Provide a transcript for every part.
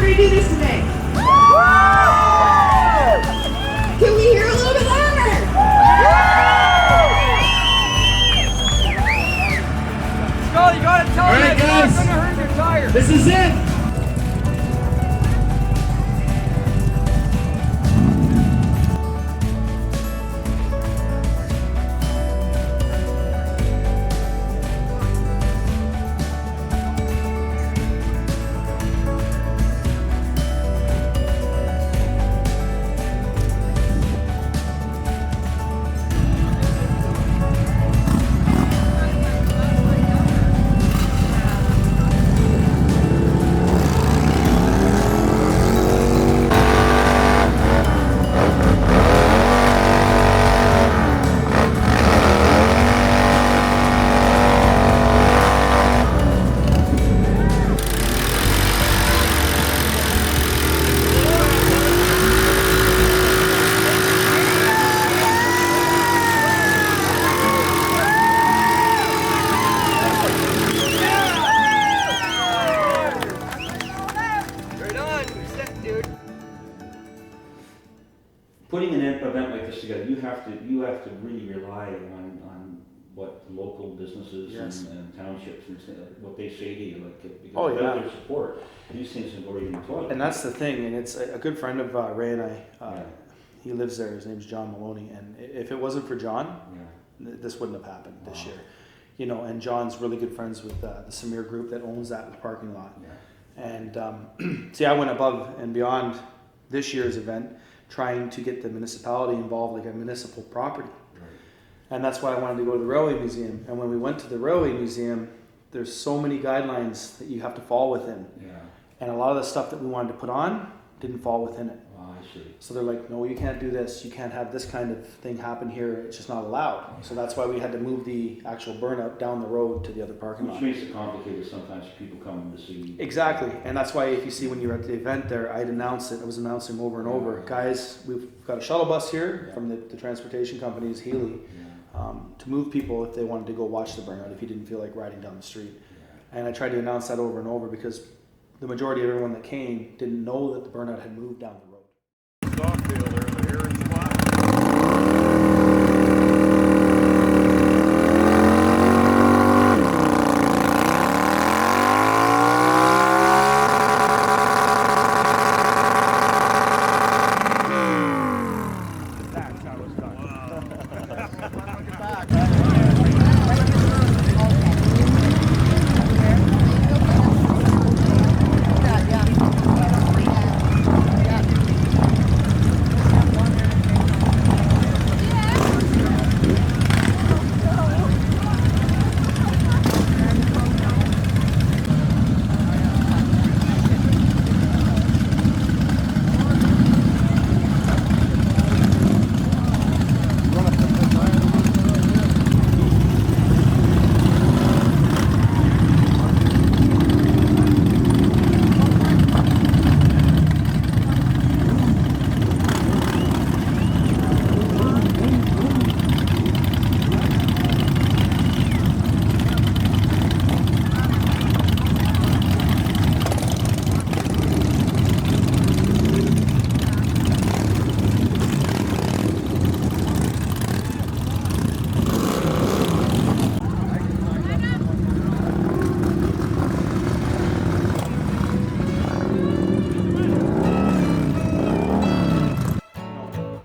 we do this today? Can we hear a little bit louder? Skull, you gotta tell me it's not gonna hurt your tires. This is it. Putting an event like this together, you have to really rely on what the local businesses and townships and what they say to you, like, because without their support, these things can go right in the toilet. And that's the thing, and it's a good friend of Ray and I. He lives there. His name's John Maloney, and if it wasn't for John, this wouldn't have happened this year. You know, and John's really good friends with the Samir Group that owns that parking lot. And see, I went above and beyond this year's event, trying to get the municipality involved, like a municipal property. And that's why I wanted to go to the Railway Museum. And when we went to the Railway Museum, there's so many guidelines that you have to fall within. And a lot of the stuff that we wanted to put on didn't fall within it. I see. So they're like, no, you can't do this. You can't have this kind of thing happen here. It's just not allowed. So that's why we had to move the actual burnout down the road to the other parking lot. Which makes it complicated sometimes for people coming to see. Exactly. And that's why if you see when you're at the event there, I'd announce it. I was announcing over and over. Guys, we've got a shuttle bus here from the transportation companies, Healy, to move people if they wanted to go watch the burnout, if you didn't feel like riding down the street. And I tried to announce that over and over because the majority of everyone that came didn't know that the burnout had moved down the road. Stockdale there in the Heron spot. That's how it's done.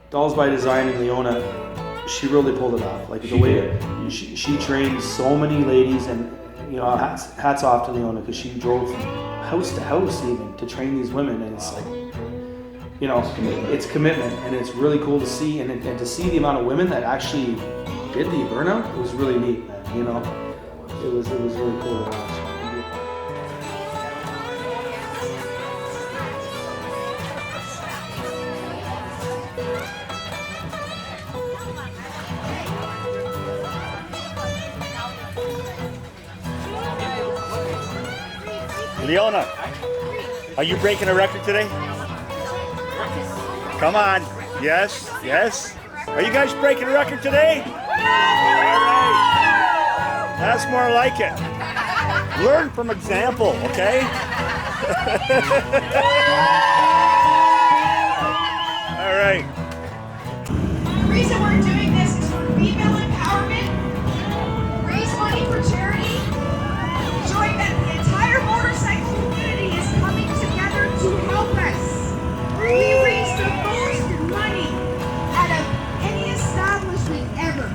Dolls by Design in Leona, she really pulled it off. Like the way she trained so many ladies, and you know, hats off to Leona because she drove from house to house even to train these women, and it's like, you know, it's commitment, and it's really cool to see, and to see the amount of women that actually did the burnout, it was really neat, man. You know, it was really cool to watch. Leona, are you breaking a record today? Come on. Yes, yes. Are you guys breaking a record today? All right. That's more like it. Learn from example, okay? All right. The reason we're doing this is for female empowerment, raise money for charity, showing that the entire motorcycle community is coming together to help us. We raise the most money out of any establishment ever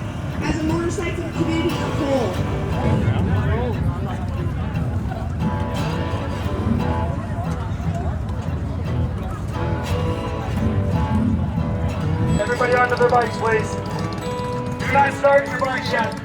as a motorcycle community as a whole. Everybody onto their bikes, please. Do not start your bikes yet.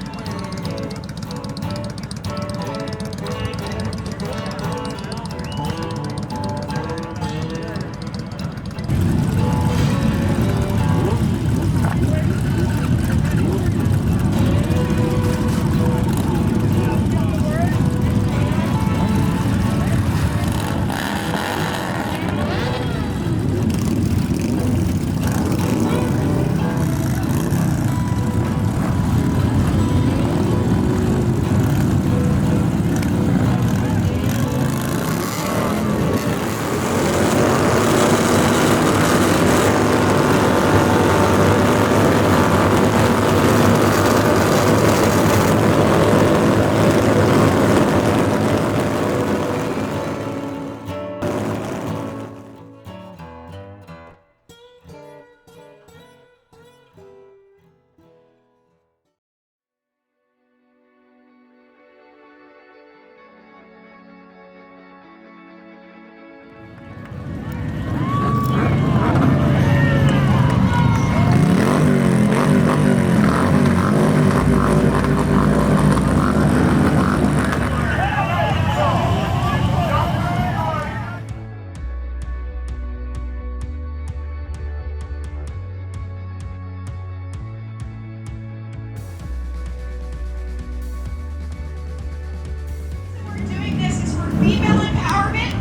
Female empowerment,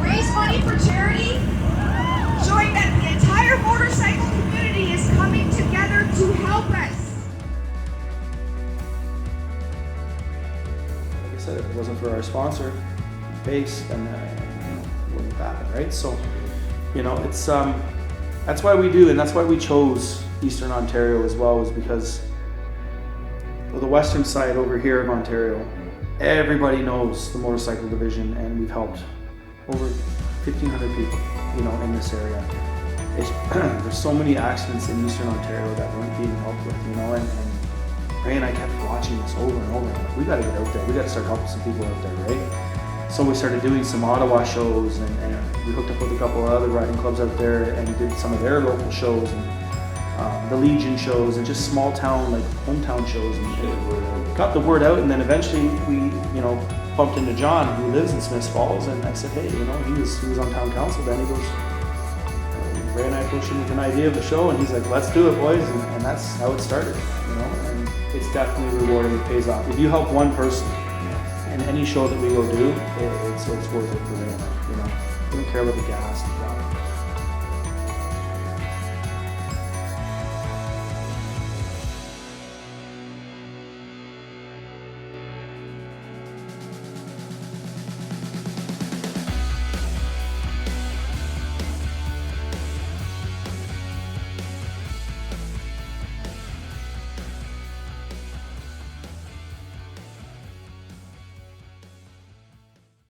raise money for charity, showing that the entire motorcycle community is coming together to help us. Like I said, if it wasn't for our sponsor, base, then it wouldn't have happened, right? So, you know, it's that's why we do, and that's why we chose Eastern Ontario as well, is because well, the western side over here of Ontario, everybody knows the motorcycle division, and we've helped over 1,500 people, you know, in this area. There's so many accidents in Eastern Ontario that weren't being helped with, you know, and Ray and I kept watching this over and over. Like, we got to get out there. We got to start helping some people out there, right? So we started doing some Ottawa shows, and we hooked up with a couple of other riding clubs out there, and did some of their local shows, and the Legion shows, and just small town, like hometown shows, and got the word out. And then eventually we, you know, bumped into John, who lives in Smiths Falls, and I said, hey, you know, he was on town council then. He goes, Ray and I approached him with an idea of the show, and he's like, let's do it, boys, and that's how it started, you know. And it's definitely rewarding. It pays off. If you help one person in any show that we go do, it's worth it for Ray and I, you know. We don't care about the gas and stuff.